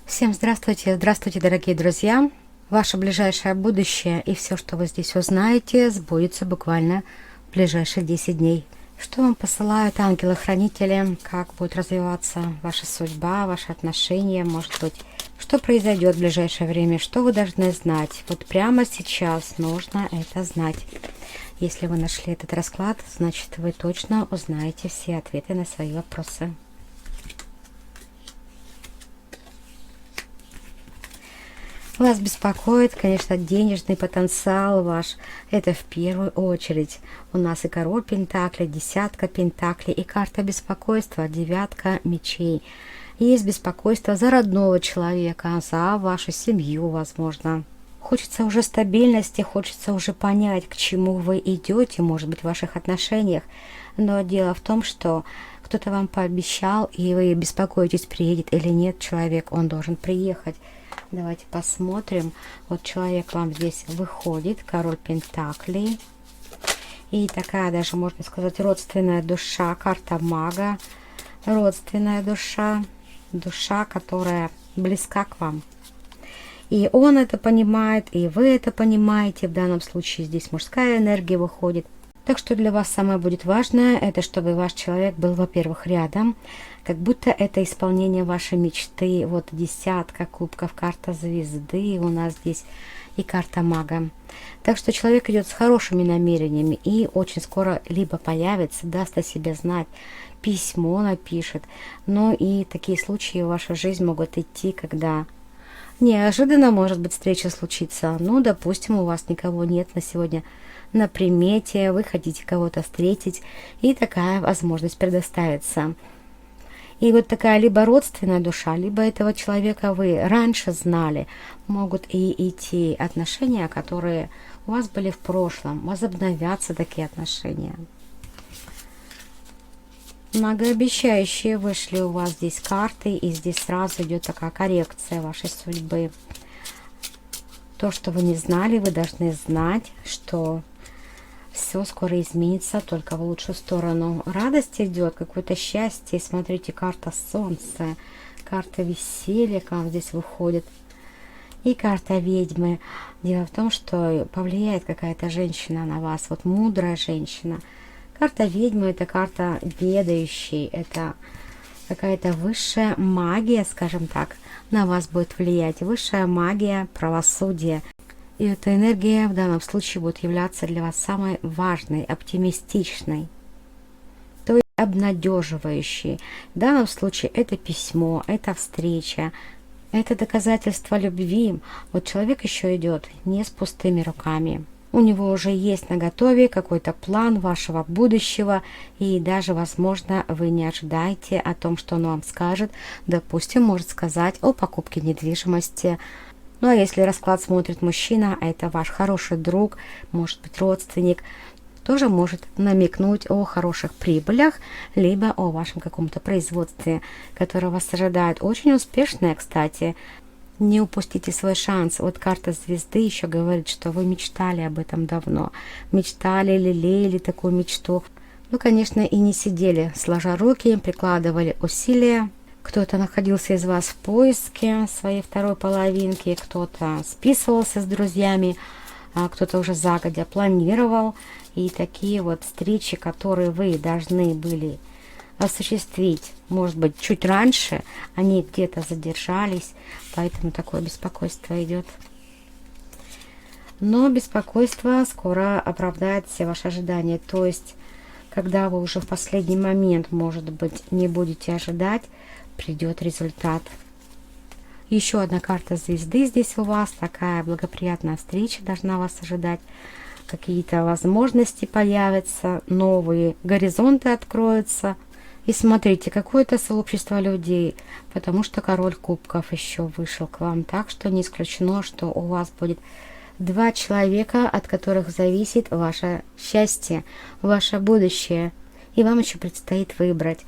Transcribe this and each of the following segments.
Всем здравствуйте, здравствуйте, дорогие друзья! Ваше ближайшее будущее и все, что вы здесь узнаете, сбудется буквально в ближайшие 10 дней. Что вам посылают ангелы-хранители, как будет развиваться ваша судьба, ваши отношения, может быть, что произойдет в ближайшее время, что вы должны знать. Вот прямо сейчас нужно это знать. Если вы нашли этот расклад, значит, вы точно узнаете все ответы на свои вопросы. Вас беспокоит, конечно, денежный потенциал ваш. Это в первую очередь. У нас и король пентаклей, десятка пентаклей, и карта беспокойства, девятка мечей. Есть беспокойство за родного человека, за вашу семью, возможно. Хочется уже стабильности, хочется уже понять, к чему вы идете, может быть, в ваших отношениях. Но дело в том, что кто-то вам пообещал, и вы беспокоитесь, приедет или нет человек, он должен приехать. Давайте посмотрим. Вот человек вам здесь выходит, король пентаклей. И такая даже, можно сказать, родственная душа, карта мага. Родственная душа, душа, которая близка к вам. И он это понимает, и вы это понимаете. В данном случае здесь мужская энергия выходит. Так что для вас самое будет важное, это чтобы ваш человек был, во-первых, рядом, как будто это исполнение вашей мечты. Вот десятка кубков, карта звезды у нас здесь и карта мага. Так что человек идет с хорошими намерениями и очень скоро либо появится, даст о себе знать, письмо напишет. Но и такие случаи в вашу жизнь могут идти, когда неожиданно, может быть, встреча случится. Ну, допустим, у вас никого нет на сегодня на примете, вы хотите кого-то встретить, и такая возможность предоставится. И вот такая либо родственная душа, либо этого человека вы раньше знали, могут и идти отношения, которые у вас были в прошлом, возобновятся такие отношения. Многообещающие вышли у вас здесь карты, и здесь сразу идет такая коррекция вашей судьбы. То, что вы не знали, вы должны знать, что все скоро изменится, только в лучшую сторону. Радость идет, какое-то счастье. Смотрите, карта солнца, карта веселья к вам здесь выходит. И карта ведьмы. Дело в том, что повлияет какая-то женщина на вас, вот мудрая женщина. Карта ведьмы — это карта ведающей, это какая-то высшая магия, скажем так, на вас будет влиять. Высшая магия, правосудие. И эта энергия в данном случае будет являться для вас самой важной, оптимистичной, то есть обнадеживающей. В данном случае это письмо, это встреча, это доказательство любви. Вот человек еще идет не с пустыми руками. У него уже есть наготове какой-то план вашего будущего, и даже, возможно, вы не ожидаете о том, что он вам скажет. Допустим, может сказать о покупке недвижимости. Ну а если расклад смотрит мужчина, а это ваш хороший друг, может быть родственник, тоже может намекнуть о хороших прибылях, либо о вашем каком-то производстве, которое вас ожидает. Очень успешное, кстати. Не упустите свой шанс. Вот карта звезды еще говорит, что вы мечтали об этом давно. Мечтали, лелеяли такую мечту. Ну, конечно, и не сидели, сложа руки, прикладывали усилия. Кто-то находился из вас в поиске своей второй половинки, кто-то списывался с друзьями, а кто-то уже загодя планировал. И такие вот встречи, которые вы должны были осуществить, может быть, чуть раньше, они где-то задержались, поэтому такое беспокойство идет. Но беспокойство скоро оправдает все ваши ожидания. То есть, когда вы уже в последний момент, может быть, не будете ожидать, придет результат. Еще одна карта звезды здесь у вас. Такая благоприятная встреча должна вас ожидать. Какие-то возможности появятся, новые горизонты откроются. И смотрите, какое-то сообщество людей, потому что король кубков еще вышел к вам. Так что не исключено, что у вас будет два человека, от которых зависит ваше счастье, ваше будущее. И вам еще предстоит выбрать.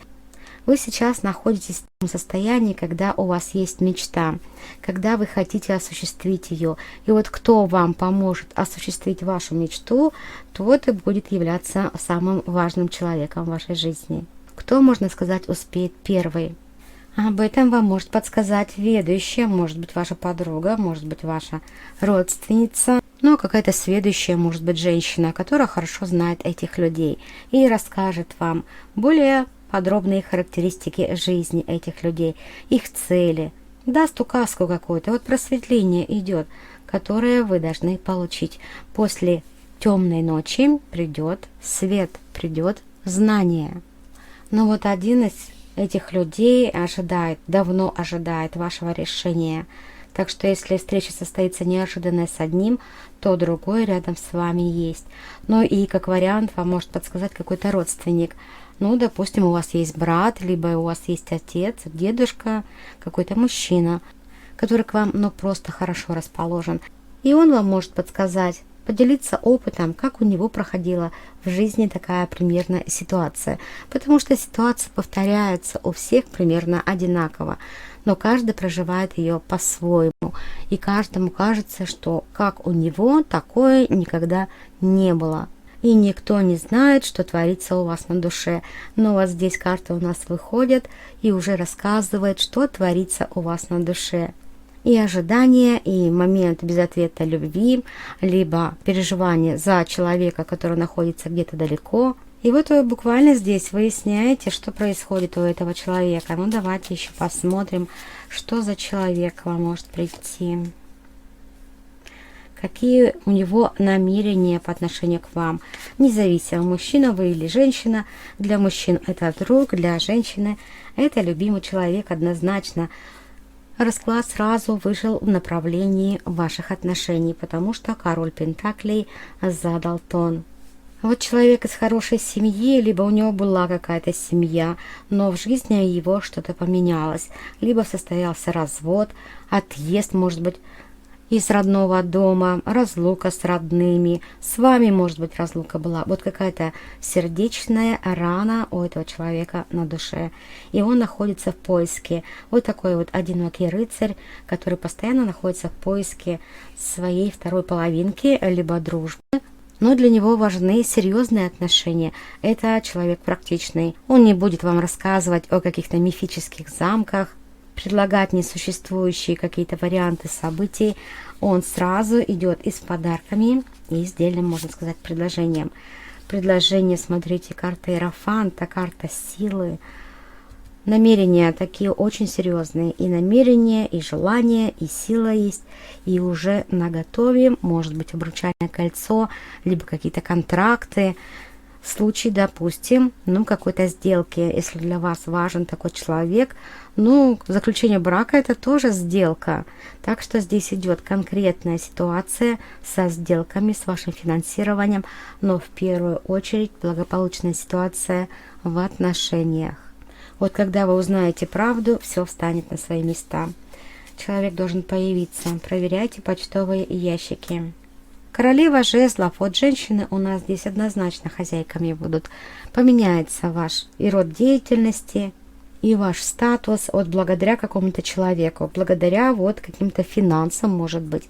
Вы сейчас находитесь в том состоянии, когда у вас есть мечта, когда вы хотите осуществить ее. И вот кто вам поможет осуществить вашу мечту, тот и будет являться самым важным человеком в вашей жизни. Кто, можно сказать, успеет первый? Об этом вам может подсказать ведущая, может быть ваша подруга, может быть ваша родственница, но какая-то сведущая, может быть женщина, которая хорошо знает этих людей и расскажет вам более подробные характеристики жизни этих людей, их цели, даст указку какую-то. Вот просветление идет, которое вы должны получить. После темной ночи придет свет, придет знание. Но вот один из этих людей ожидает, давно ожидает вашего решения. Так что если встреча состоится неожиданно с одним, то другой рядом с вами есть. Ну и как вариант вам может подсказать какой-то родственник. Ну, допустим, у вас есть брат, либо у вас есть отец, дедушка, какой-то мужчина, который к вам, ну, просто хорошо расположен. И он вам может подсказать, поделиться опытом, как у него проходила в жизни такая примерно ситуация. Потому что ситуация повторяется у всех примерно одинаково, но каждый проживает ее по-своему. И каждому кажется, что как у него, такое никогда не было. И никто не знает, что творится у вас на душе. Но вот здесь карты у нас выходят и уже рассказывают, что творится у вас на душе. И ожидание, и момент без ответа любви, либо переживание за человека, который находится где-то далеко. И вот вы буквально здесь выясняете, что происходит у этого человека. Ну, давайте еще посмотрим, что за человек к вам может прийти. Какие у него намерения по отношению к вам. Независимо, мужчина вы или женщина. Для мужчин это друг, для женщины это любимый человек однозначно. Расклад сразу вышел в направлении ваших отношений, потому что король Пентаклей задал тон. Вот человек из хорошей семьи, либо у него была какая-то семья, но в жизни его что-то поменялось. Либо состоялся развод, отъезд, может быть, из родного дома, разлука с родными, с вами, может быть, разлука была. Вот какая-то сердечная рана у этого человека на душе. И он находится в поиске. Вот такой вот одинокий рыцарь, который постоянно находится в поиске своей второй половинки, либо дружбы. Но для него важны серьезные отношения. Это человек практичный. Он не будет вам рассказывать о каких-то мифических замках, предлагать несуществующие какие-то варианты событий. Он сразу идет и с подарками, и с дельным, можно сказать, предложением. Предложение, смотрите, карта Иерофанта, карта силы. Намерения такие очень серьезные. И намерения, и желания, и сила есть. И уже наготове, может быть, обручальное кольцо, либо какие-то контракты. В случае, допустим, ну, какой-то сделки, если для вас важен такой человек, ну, заключение брака это тоже сделка. Так что здесь идет конкретная ситуация со сделками, с вашим финансированием, но в первую очередь благополучная ситуация в отношениях. Вот когда вы узнаете правду, все встанет на свои места. Человек должен появиться. Проверяйте почтовые ящики. Королева жезлов, вот женщины у нас здесь однозначно хозяйками будут. Поменяется ваш и род деятельности, и ваш статус вот благодаря какому-то человеку, благодаря вот каким-то финансам, может быть,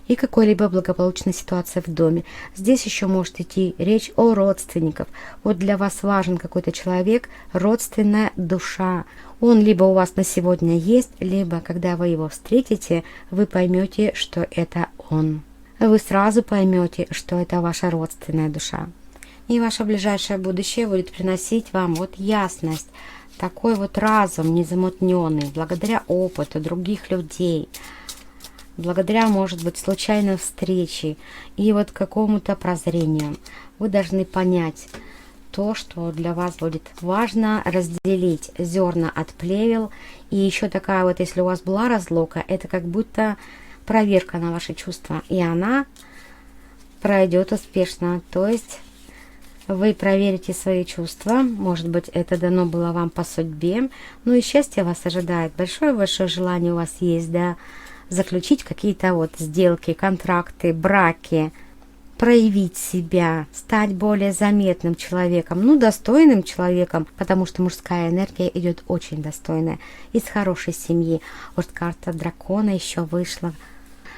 и какой-либо благополучной ситуации в доме. Здесь еще может идти речь о родственниках. Вот для вас важен какой-то человек, родственная душа. Он либо у вас на сегодня есть, либо когда вы его встретите, вы поймете, что это он. Вы сразу поймете, что это ваша родственная душа. И ваше ближайшее будущее будет приносить вам вот ясность, такой вот разум незамутненный, благодаря опыту других людей, благодаря, может быть, случайной встрече и вот какому-то прозрению. Вы должны понять то, что для вас будет важно, разделить зерна от плевел. И еще такая вот, если у вас была разлука, это как будто проверка на ваши чувства, и она пройдет успешно. То есть вы проверите свои чувства, может быть, это дано было вам по судьбе, но и счастье вас ожидает. Большое-большое желание у вас есть, да, заключить какие-то вот сделки, контракты, браки, проявить себя, стать более заметным человеком, ну, достойным человеком, потому что мужская энергия идет очень достойная, из хорошей семьи. Вот карта дракона еще вышла,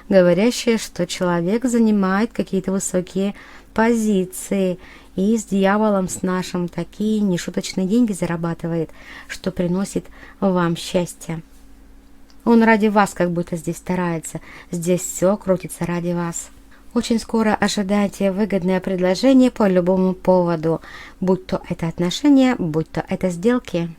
говорящая, что человек занимает какие-то высокие позиции И с дьяволом с нашим такие нешуточные деньги зарабатывает, что приносит вам счастье. Он ради вас как будто здесь старается. Здесь все крутится ради вас. Очень скоро ожидайте выгодное предложение по любому поводу, будь то это отношения, будь то это сделки.